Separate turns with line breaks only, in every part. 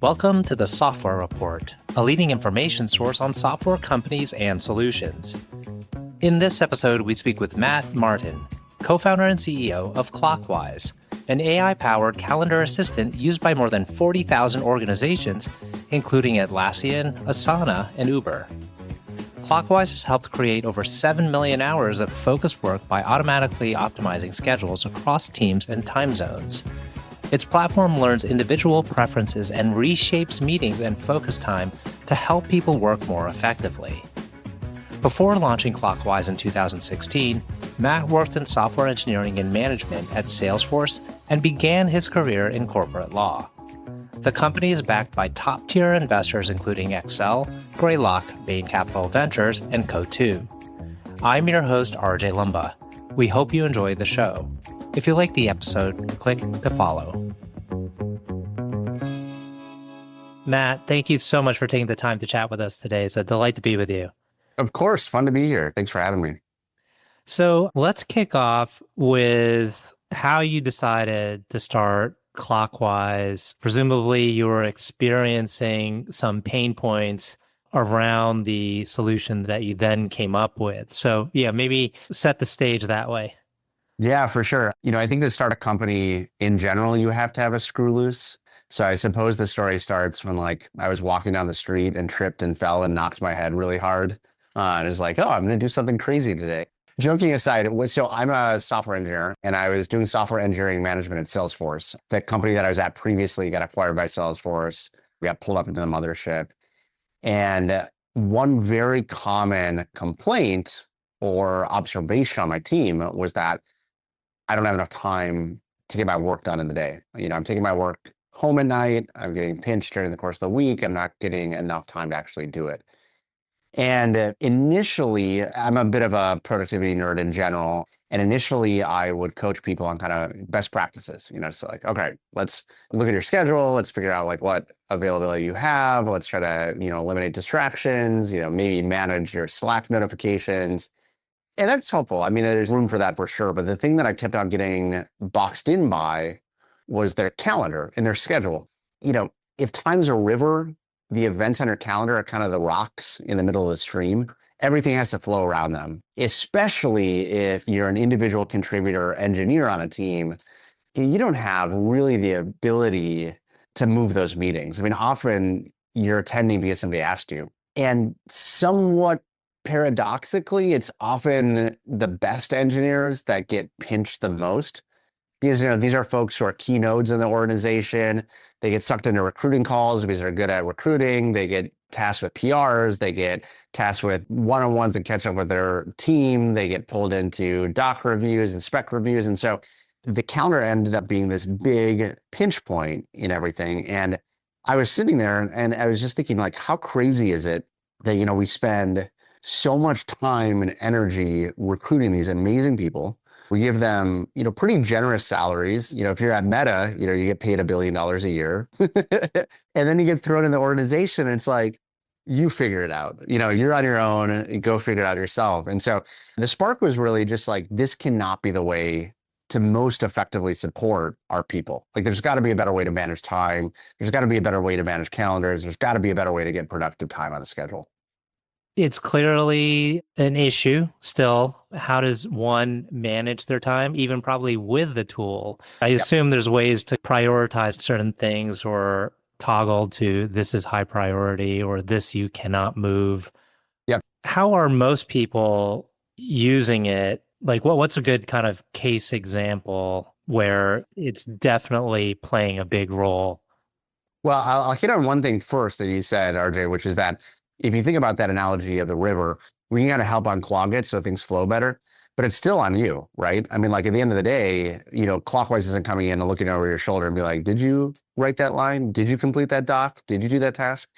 Welcome to the Software Report, a leading information source on software companies and solutions. In this episode, we speak with Matt Martin, co-founder and CEO of Clockwise, an AI-powered calendar assistant used by more than 40,000 organizations, including Atlassian, Asana, and Uber. Clockwise has helped create over 7 million hours of focused work by automatically optimizing schedules across teams and time zones. Its platform learns individual preferences and reshapes meetings and focus time to help people work more effectively. Before launching Clockwise in 2016, Matt worked in software engineering and management at Salesforce and began his career in corporate law. The company is backed by top-tier investors including Accel, Greylock, Bain Capital Ventures, and Coatue. I'm your host, RJ Lumba. We hope you enjoy the show. If you like the episode, click to follow. Matt, thank you so much for taking the time to chat with us today. It's a delight to be with you.
Of course. Fun to be here. Thanks for having me.
So let's kick off with how you decided to start Clockwise. Presumably you were experiencing some pain points around the solution that you then came up with. So maybe set the stage that way.
Yeah, for sure. I think to start a company in general, you have to have a screw loose. So I suppose the story starts when I was walking down the street and tripped and fell and knocked my head really hard. And it's like, oh, I'm going to do something crazy today. Joking aside, so I'm a software engineer and I was doing software engineering management at Salesforce. The company that I was at previously got acquired by Salesforce. We got pulled up into the mothership. And one very common complaint or observation on my team was that I don't have enough time to get my work done in the day. I'm taking my work home at night. I'm getting pinched during the course of the week. I'm not getting enough time to actually do it. And initially, I'm a bit of a productivity nerd in general. And initially, I would coach people on kind of best practices. So okay, let's look at your schedule. Let's figure out what availability you have. Let's try to, eliminate distractions, maybe manage your Slack notifications. And that's helpful. There's room for that for sure. But the thing that I kept on getting boxed in by was their calendar and their schedule. If time's a river, the events on your calendar are kind of the rocks in the middle of the stream. Everything has to flow around them, especially if you're an individual contributor engineer on a team. You don't have really the ability to move those meetings. Often you're attending because somebody asked you. And somewhat paradoxically, it's often the best engineers that get pinched the most because, these are folks who are key nodes in the organization. They get sucked into recruiting calls because they're good at recruiting. They get tasked with PRs. They get tasked with one-on-ones and catch up with their team. They get pulled into doc reviews and spec reviews. And so the calendar ended up being this big pinch point in everything. And I was sitting there and I was just thinking, how crazy is it that, we spend so much time and energy recruiting these amazing people. We give them, pretty generous salaries. If you're at Meta, you get paid $1 billion a year. And then you get thrown in the organization and it's you figure it out. You're on your own, go figure it out yourself. And so the spark was really just this cannot be the way to most effectively support our people. There's got to be a better way to manage time. There's got to be a better way to manage calendars. There's got to be a better way to get productive time on the schedule.
It's clearly an issue still. How does one manage their time, even probably with the tool? I assume there's ways to prioritize certain things or toggle to this is high priority or this you cannot move.
Yep.
How are most people using it? What's a good kind of case example where it's definitely playing a big role?
Well, I'll hit on one thing first that you said, RJ, which is that if you think about that analogy of the river, we can kind of help unclog it so things flow better, but it's still on you, right? At the end of the day, Clockwise isn't coming in and looking over your shoulder and be like, did you write that line? Did you complete that doc? Did you do that task?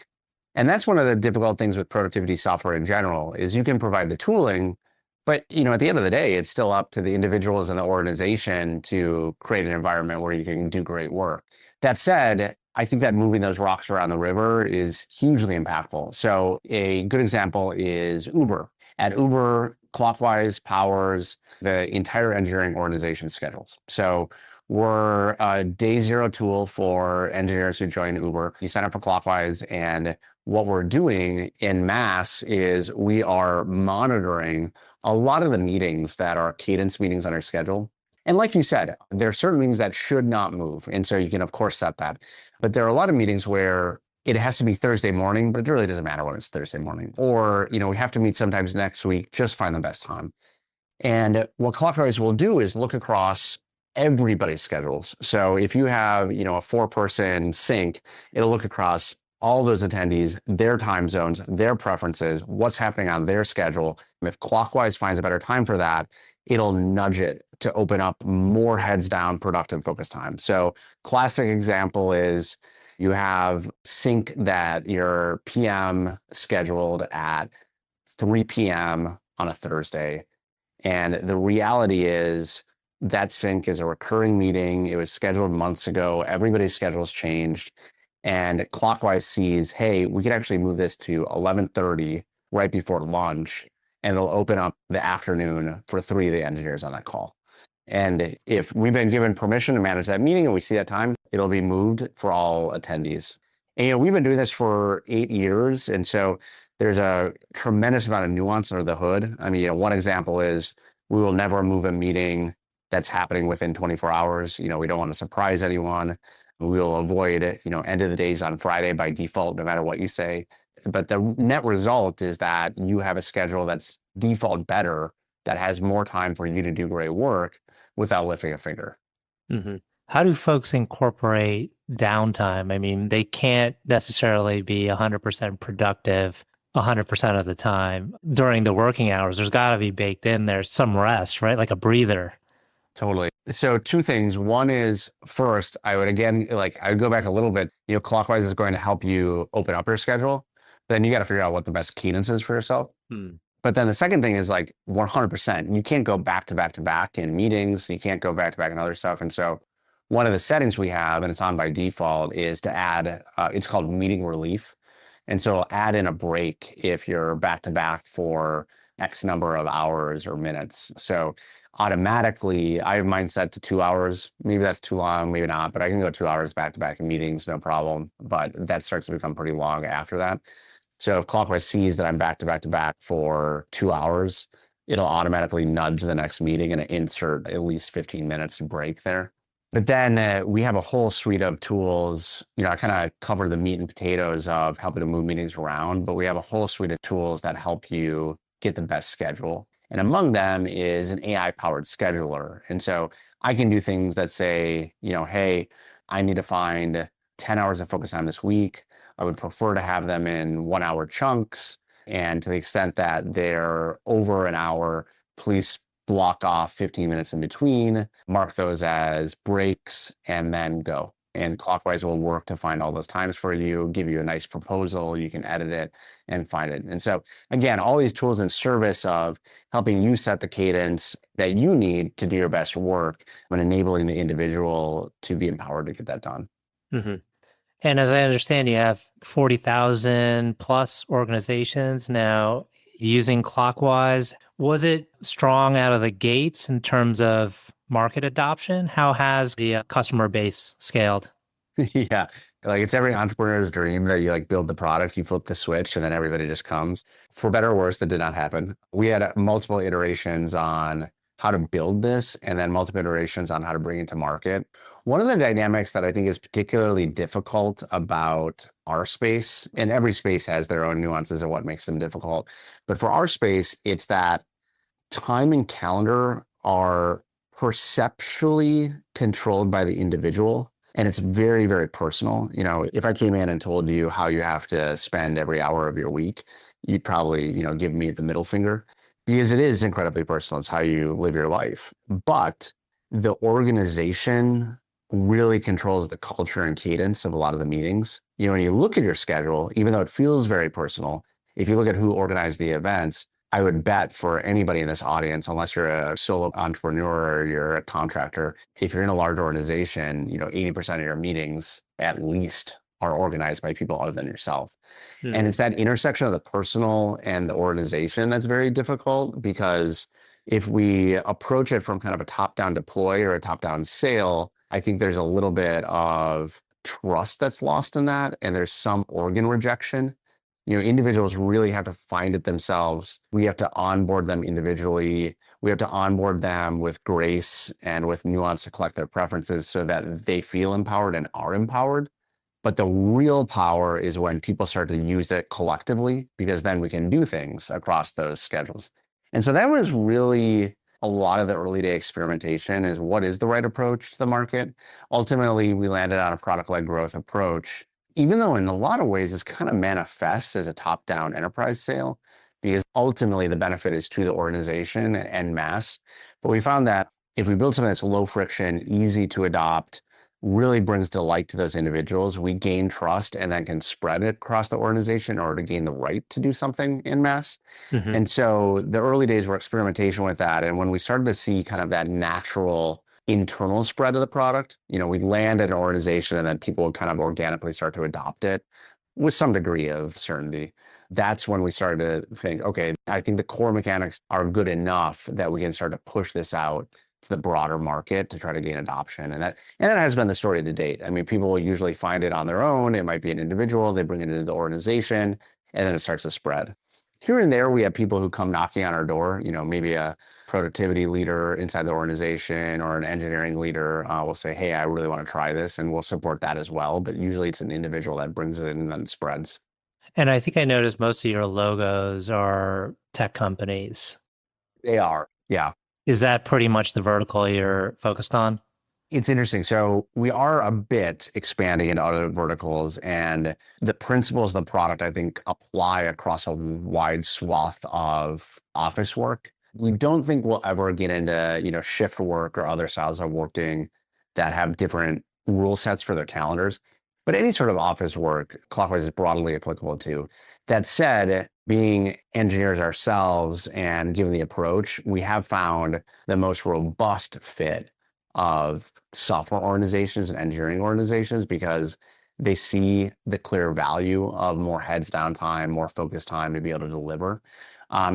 And that's one of the difficult things with productivity software in general is you can provide the tooling, but at the end of the day, it's still up to the individuals in the organization to create an environment where you can do great work. That said, I think that moving those rocks around the river is hugely impactful. So a good example is Uber. At Uber, Clockwise powers the entire engineering organization schedules. So We're a day zero tool for engineers who join Uber. You sign up for Clockwise, and what we're doing in mass is we are monitoring a lot of the meetings that are cadence meetings on our schedule. And like you said, there are certain meetings that should not move. And so you can, of course, set that. But there are a lot of meetings where it has to be Thursday morning, but it really doesn't matter when it's Thursday morning. Or, we have to meet sometimes next week, just find the best time. And what Clockwise will do is look across everybody's schedules. So if you have, a 4-person sync, it'll look across all those attendees, their time zones, their preferences, what's happening on their schedule. And if Clockwise finds a better time for that, it'll nudge it to open up more heads down, productive focus time. So classic example is you have sync that your PM scheduled at 3 p.m. on a Thursday. And the reality is that sync is a recurring meeting. It was scheduled months ago. Everybody's schedule's changed. And Clockwise sees, hey, we could actually move this to 11:30 right before lunch, and it'll open up the afternoon for 3 of the engineers on that call. And if we've been given permission to manage that meeting and we see that time, it'll be moved for all attendees. And we've been doing this for 8 years. And so there's a tremendous amount of nuance under the hood. I mean, one example is we will never move a meeting that's happening within 24 hours. We don't want to surprise anyone. We will avoid, end of the days on Friday by default, no matter what you say. But the net result is that you have a schedule that's default better, that has more time for you to do great work without lifting a finger.
Mm-hmm. How do folks incorporate downtime? I mean, they can't necessarily be 100% productive 100% of the time during the working hours. There's got to be baked in there some rest, right? Like a breather.
Totally. So 2 things. One is, first, I would go back a little bit. Clockwise is going to help you open up your schedule, but then you got to figure out what the best cadence is for yourself. But then the second thing is 100%. You can't go back to back to back in meetings. You can't go back to back in other stuff. And so one of the settings we have, and it's on by default, is to add, it's called meeting relief. And so it'll add in a break if you're back to back for X number of hours or minutes. So automatically, I have mine set to 2 hours. Maybe that's too long, maybe not, but I can go 2 hours back to back in meetings, no problem. But that starts to become pretty long after that. So if Clockwise sees that I'm back to back to back for 2 hours, it'll automatically nudge the next meeting and insert at least 15 minutes to break there. But then we have a whole suite of tools. I kind of cover the meat and potatoes of helping to move meetings around, but we have a whole suite of tools that help you get the best schedule. And among them is an AI-powered scheduler. And so I can do things that say, hey, I need to find 10 hours of focus time this week. I would prefer to have them in 1-hour chunks. And to the extent that they're over an hour, please block off 15 minutes in between, mark those as breaks, and then go. And Clockwise will work to find all those times for you, give you a nice proposal. You can edit it and find it. And so, again, all these tools in service of helping you set the cadence that you need to do your best work and enabling the individual to be empowered to get that done.
Mm-hmm. And as I understand, you have 40,000 plus organizations now using Clockwise. Was it strong out of the gates in terms of market adoption? How has the customer base scaled?
Yeah, it's every entrepreneur's dream that you build the product, you flip the switch, and then everybody just comes. For better or worse, that did not happen. We had multiple iterations on how to build this, and then multiple iterations on how to bring it to market. One of the dynamics that I think is particularly difficult about our space, and every space has their own nuances of what makes them difficult, but for our space, it's that time and calendar are perceptually controlled by the individual. And it's very, very personal. If I came in and told you how you have to spend every hour of your week, you'd probably, give me the middle finger, because it is incredibly personal. It's how you live your life. But the organization really controls the culture and cadence of a lot of the meetings. When you look at your schedule, even though it feels very personal, if you look at who organized the events, I would bet for anybody in this audience, unless you're a solo entrepreneur or you're a contractor, if you're in a large organization, 80% of your meetings at least are organized by people other than yourself. Mm-hmm. And it's that intersection of the personal and the organization that's very difficult, because if we approach it from kind of a top-down deploy or a top-down sale, I think there's a little bit of trust that's lost in that, and there's some organ rejection. Individuals really have to find it themselves. We have to onboard them individually. We have to onboard them with grace and with nuance to collect their preferences so that they feel empowered and are empowered. But the real power is when people start to use it collectively, because then we can do things across those schedules. And so that was really a lot of the early day experimentation, is what is the right approach to the market. Ultimately, we landed on a product-led growth approach, even though in a lot of ways this kind of manifests as a top-down enterprise sale, because ultimately the benefit is to the organization and mass. But we found that if we build something that's low friction, easy to adopt, really brings delight to those individuals, we gain trust and then can spread it across the organization in order to gain the right to do something in mass.
Mm-hmm.
And so the early days were experimentation with that. And when we started to see kind of that natural internal spread of the product, we land at an organization and then people would kind of organically start to adopt it with some degree of certainty. That's when we started to think, okay, I think the core mechanics are good enough that we can start to push this out to the broader market to try to gain adoption. And that has been the story to date. I mean, people will usually find it on their own. It might be an individual, they bring it into the organization, and then it starts to spread. Here and there, we have people who come knocking on our door, maybe a productivity leader inside the organization or an engineering leader will say, hey, I really want to try this, and we'll support that as well. But usually it's an individual that brings it in and then it spreads.
And I think I noticed most of your logos are tech companies.
They are, yeah.
Is that pretty much the vertical you're focused on?
It's interesting. So we are a bit expanding into other verticals, and the principles of the product, I think, apply across a wide swath of office work. We don't think we'll ever get into, shift work or other styles of working that have different rule sets for their calendars. But any sort of office work, Clockwise is broadly applicable to. That said, being engineers ourselves and given the approach, we have found the most robust fit of software organizations and engineering organizations because they see the clear value of more heads down time, more focused time to be able to deliver.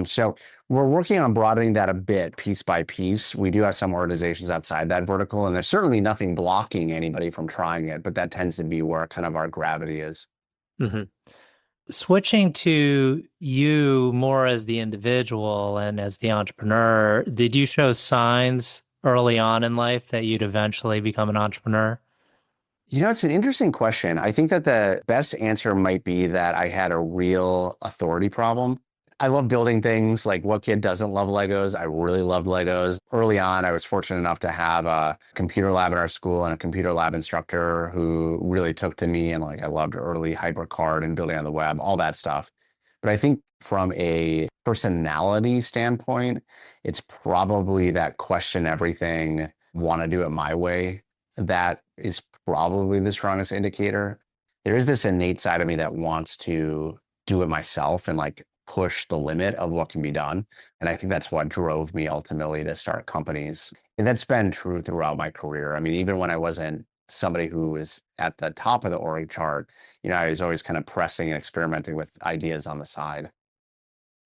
So we're working on broadening that a bit piece by piece. We do have some organizations outside that vertical, and there's certainly nothing blocking anybody from trying it, but that tends to be where kind of our gravity is.
Mm-hmm. Switching to you more as the individual and as the entrepreneur, did you show signs early on in life that you'd eventually become an entrepreneur?
It's an interesting question. I think that the best answer might be that I had a real authority problem. I love building things. Like, what kid doesn't love Legos? I really loved Legos. Early on, I was fortunate enough to have a computer lab in our school and a computer lab instructor who really took to me. And I loved early HyperCard and building on the web, all that stuff. But I think from a personality standpoint, it's probably that question everything, want to do it my way. That is probably the strongest indicator. There is this innate side of me that wants to do it myself and push the limit of what can be done. And I think that's what drove me ultimately to start companies. And that's been true throughout my career. I mean, even when I wasn't somebody who was at the top of the org chart, I was always kind of pressing and experimenting with ideas on the side.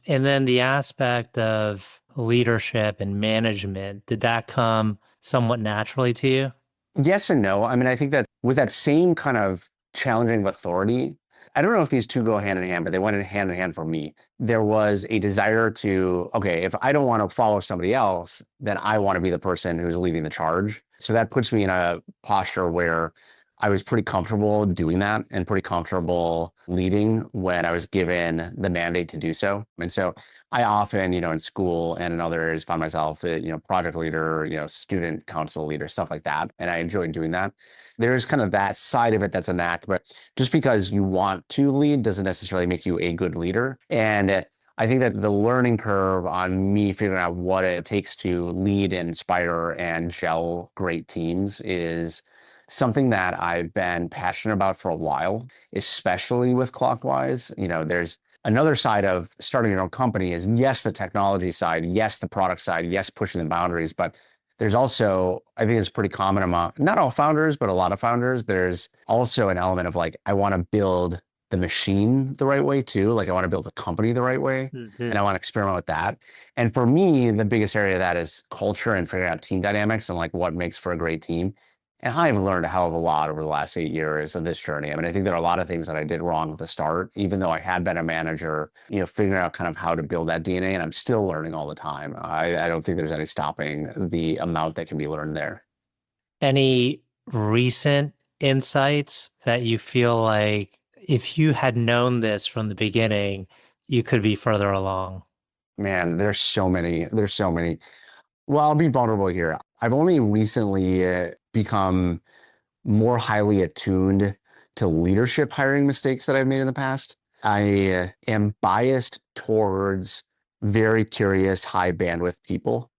And then the aspect of leadership and management, did that come somewhat naturally to you?
Yes and no. I mean, I think that with that same kind of challenging authority, I don't know if these two go hand in hand, but they went hand in hand for me. There was a desire to, okay, if I don't want to follow somebody else, then I want to be the person who's leading the charge. So that puts me in a posture where I was pretty comfortable doing that and pretty comfortable leading when I was given the mandate to do so. And so I often, in school and in other areas, found myself, project leader, student council leader, stuff like that. And I enjoyed doing that. There's kind of that side of it that's a knack, but just because you want to lead doesn't necessarily make you a good leader. And I think that the learning curve on me figuring out what it takes to lead and inspire and gel great teams is something that I've been passionate about for a while, especially with Clockwise. There's another side of starting your own company is, yes, the technology side, yes, the product side, yes, pushing the boundaries. But there's also, I think it's pretty common among, not all founders, but a lot of founders, there's also an element of I want to build the machine the right way too. I want to build the company the right way, and I want to experiment with that. And for me, the biggest area of that is culture and figuring out team dynamics and what makes for a great team. And I've learned a hell of a lot over the last 8 years of this journey. I mean, I think there are a lot of things that I did wrong at the start, even though I had been a manager, figuring out kind of how to build that DNA, and I'm still learning all the time. I don't think there's any stopping the amount that can be learned there.
Any recent insights that you feel like if you had known this from the beginning, you could be further along?
Man, there's so many. There's so many. Well, I'll be vulnerable here. I've only recently become more highly attuned to leadership hiring mistakes that I've made in the past. I am biased towards very curious, high bandwidth people.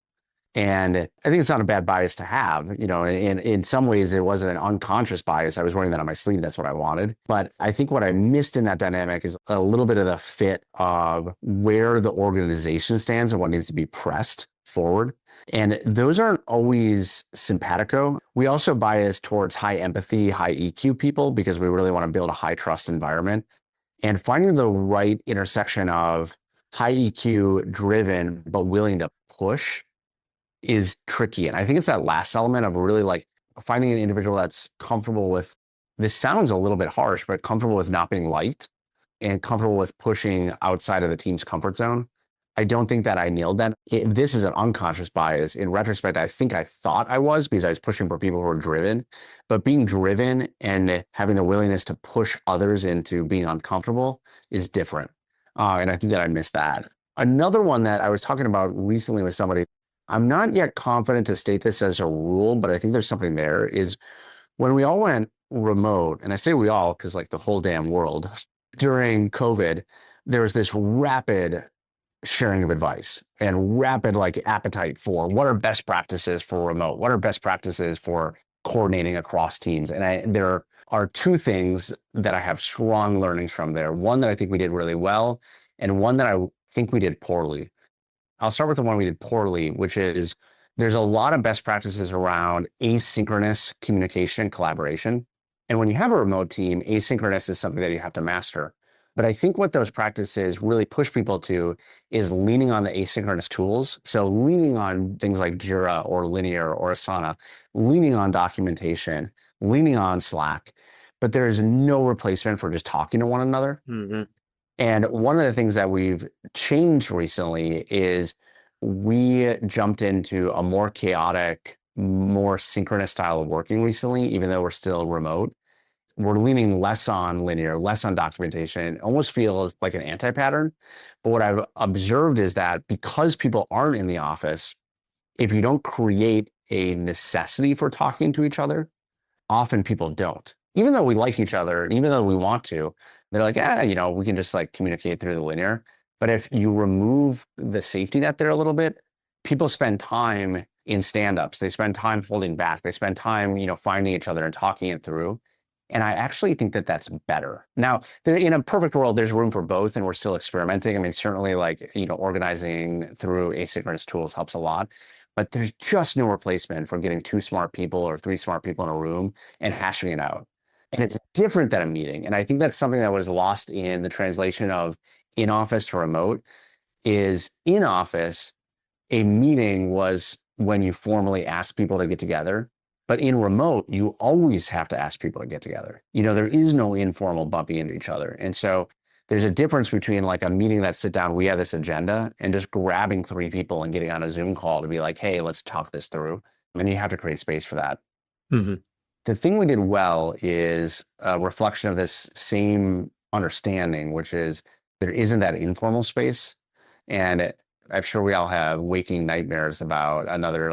And I think it's not a bad bias to have. In some ways, it wasn't an unconscious bias. I was wearing that on my sleeve. That's what I wanted. But I think what I missed in that dynamic is a little bit of the fit of where the organization stands and what needs to be pressed forward. And those aren't always simpatico. We also bias towards high empathy, high EQ people because we really want to build a high trust environment. And finding the right intersection of high EQ driven, but willing to push is tricky. And I think it's that last element of really like finding an individual that's comfortable with, this sounds a little bit harsh, but comfortable with not being liked and comfortable with pushing outside of the team's comfort zone. I don't think that I nailed that. This is an unconscious bias. In retrospect, I think I thought I was because I was pushing for people who are driven, but being driven and having the willingness to push others into being uncomfortable is different. And I think that I missed that. Another one that I was talking about recently with somebody, I'm not yet confident to state this as a rule, but I think there's something there, is when we all went remote, and I say we all because like the whole damn world, during COVID, there was this rapid sharing of advice and rapid like appetite for what are best practices for remote, what are best practices for coordinating across teams. And there are two things that I have strong learnings from there. One that I think we did really well, and one that I think we did poorly. I'll start with the one we did poorly, which is there's a lot of best practices around asynchronous communication and collaboration. And when you have a remote team, asynchronous is something that you have to master. But I think what those practices really push people to is leaning on the asynchronous tools. So leaning on things like Jira or Linear or Asana, leaning on documentation, leaning on Slack. But there is no replacement for just talking to one another. Mm-hmm. And one of the things that we've changed recently is we jumped into a more chaotic, more synchronous style of working recently, even though we're still remote. We're leaning less on linear, less on documentation. It almost feels like an anti-pattern. But what I've observed is that because people aren't in the office, if you don't create a necessity for talking to each other, often people don't. Even though we like each other, even though we want to, they're like, we can just like communicate through the linear. But if you remove the safety net there a little bit, people spend time in stand-ups. They spend time holding back. They spend time, finding each other and talking it through. And I actually think that that's better. Now, in a perfect world, there's room for both, and we're still experimenting. I mean, certainly organizing through asynchronous tools helps a lot. But there's just no replacement for getting 2 smart people or 3 smart people in a room and hashing it out. And it's different than a meeting. And I think that's something that was lost in the translation of in-office to remote. Is in office, a meeting was when you formally ask people to get together. But in remote, you always have to ask people to get together. There is no informal bumping into each other. And so there's a difference between like a meeting that sit down, we have this agenda, and just grabbing 3 people and getting on a Zoom call to be like, hey, let's talk this through. And you have to create space for that. Mm-hmm. The thing we did well is a reflection of this same understanding, which is there isn't that informal space. And I'm sure we all have waking nightmares about another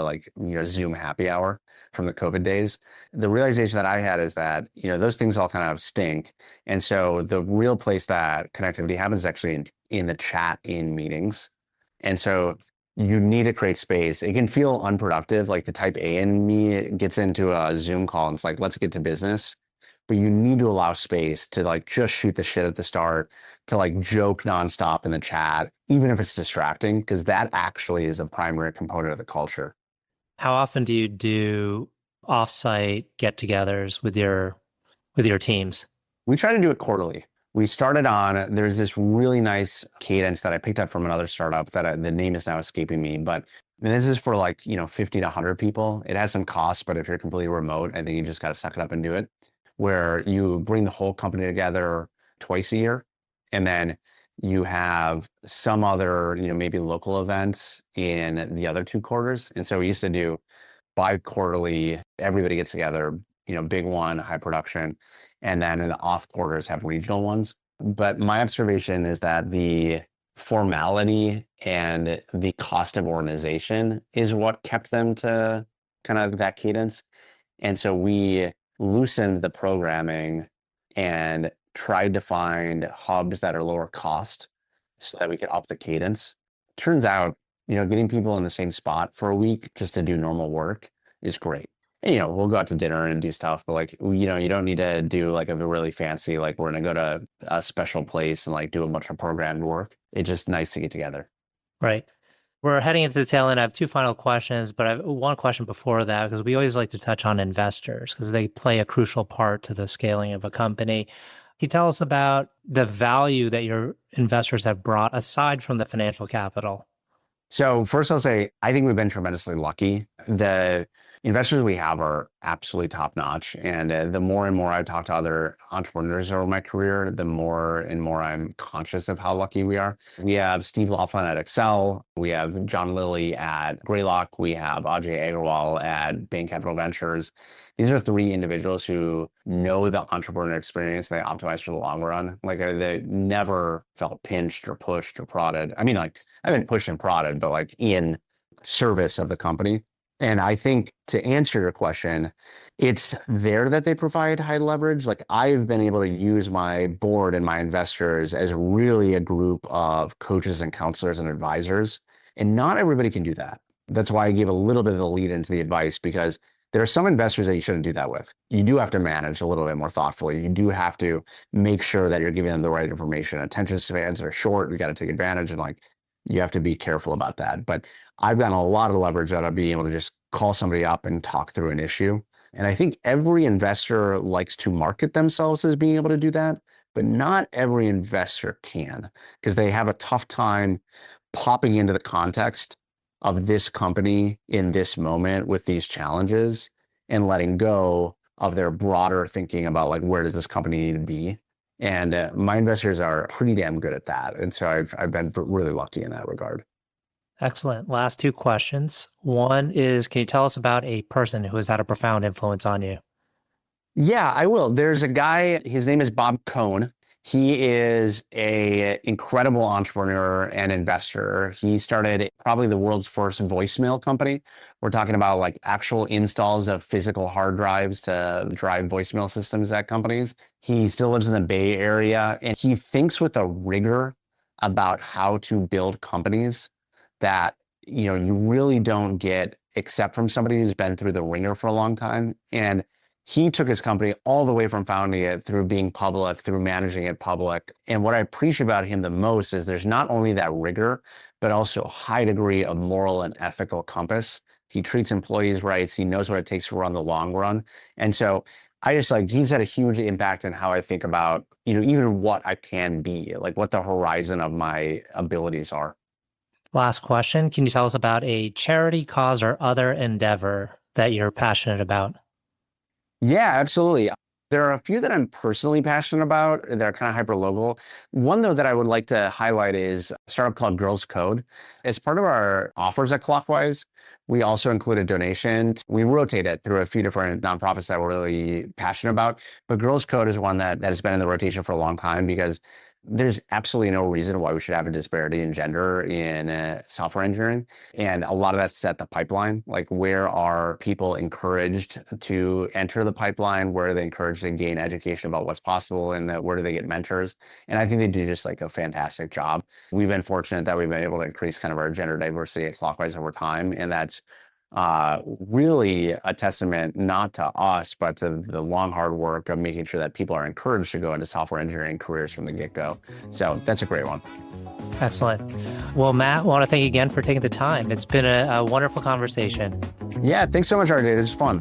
Zoom happy hour from the COVID days. The realization that I had is that, those things all kind of stink. And so the real place that connectivity happens is actually in the chat in meetings. And so you need to create space. It can feel unproductive. Like the type A in me gets into a Zoom call and it's like, let's get to business. But you need to allow space to just shoot the shit at the start, to joke nonstop in the chat, even if it's distracting, because that actually is a primary component of the culture.
How often do you do offsite get-togethers with your teams?
We try to do it quarterly. We started on, there's this really nice cadence that I picked up from another startup that the name is now escaping me, but mean, this is for 50 to 100 people. It has some costs, but if you're completely remote, I think you just got to suck it up and do it, where you bring the whole company together twice a year. And then you have some other, maybe local events in the other 2 quarters. And so we used to do bi-quarterly, everybody gets together, big one, high production. And then in the off quarters have regional ones. But my observation is that the formality and the cost of organization is what kept them to kind of that cadence. And so we loosened the programming and tried to find hubs that are lower cost so that we could up the cadence. Turns out, getting people in the same spot for a week just to do normal work is great. And, we'll go out to dinner and do stuff, but you don't need to do a really fancy, we're going to go to a special place and do a bunch of programmed work. It's just nice to get together.
Right. We're heading into the tail end. I have 2 final questions, but I have one question before that, because we always like to touch on investors because they play a crucial part to the scaling of a company. Can you tell us about the value that your investors have brought aside from the financial capital?
So first I'll say, I think we've been tremendously lucky. The investors we have are absolutely top notch. And the more and more I talk to other entrepreneurs over my career, the more and more I'm conscious of how lucky we are. We have Steve Laughlin at Accel. We have John Lilly at Greylock. We have RJ Lumba at Bain Capital Ventures. These are 3 individuals who know the entrepreneur experience. They optimize for the long run. They never felt pinched or pushed or prodded. I mean, I've been pushed and prodded, but in service of the company. And I think to answer your question, it's there that they provide high leverage. I've been able to use my board and my investors as really a group of coaches and counselors and advisors. And not everybody can do that. That's why I gave a little bit of the lead into the advice, because there are some investors that you shouldn't do that with. You do have to manage a little bit more thoughtfully. You do have to make sure that you're giving them the right information. Attention spans are short. You got to take advantage, and you have to be careful about that. But I've gotten a lot of leverage out of being able to just call somebody up and talk through an issue. And I think every investor likes to market themselves as being able to do that, but not every investor can, because they have a tough time popping into the context of this company in this moment with these challenges and letting go of their broader thinking about where does this company need to be. And my investors are pretty damn good at that. And so I've been really lucky in that regard.
Excellent. Last 2 questions. One is, can you tell us about a person who has had a profound influence on you?
Yeah, I will. There's a guy, his name is Bob Cohn. He is an incredible entrepreneur and investor. He started probably the world's first voicemail company. We're talking about actual installs of physical hard drives to drive voicemail systems at companies. He still lives in the Bay Area, and he thinks with a rigor about how to build companies that you really don't get except from somebody who's been through the ringer for a long time. And he took his company all the way from founding it through being public, through managing it public. And what I appreciate about him the most is there's not only that rigor, but also a high degree of moral and ethical compass. He treats employees right. He knows what it takes to run the long run. And so I just he's had a huge impact in how I think about, even what I can be, what the horizon of my abilities are.
Last question. Can you tell us about a charity, cause, or other endeavor that you're passionate about?
Yeah, absolutely. There are a few that I'm personally passionate about that are kind of hyper-local. One, though, that I would like to highlight is a startup called Girls Code. As part of our offers at Clockwise, we also include a donation. We rotate it through a few different nonprofits that we're really passionate about. But Girls Code is one that has been in the rotation for a long time, because there's absolutely no reason why we should have a disparity in gender in software engineering. And a lot of that's set the pipeline. Where are people encouraged to enter the pipeline? Where are they encouraged to gain education about what's possible? And where do they get mentors? And I think they do just a fantastic job. We've been fortunate that we've been able to increase kind of our gender diversity at Clockwise over time. And that's really a testament not to us, but to the long, hard work of making sure that people are encouraged to go into software engineering careers from the get-go. So that's a great one.
Excellent. Well, Matt, I want to thank you again for taking the time. It's been a wonderful conversation.
Yeah, thanks so much, RJ. This is fun.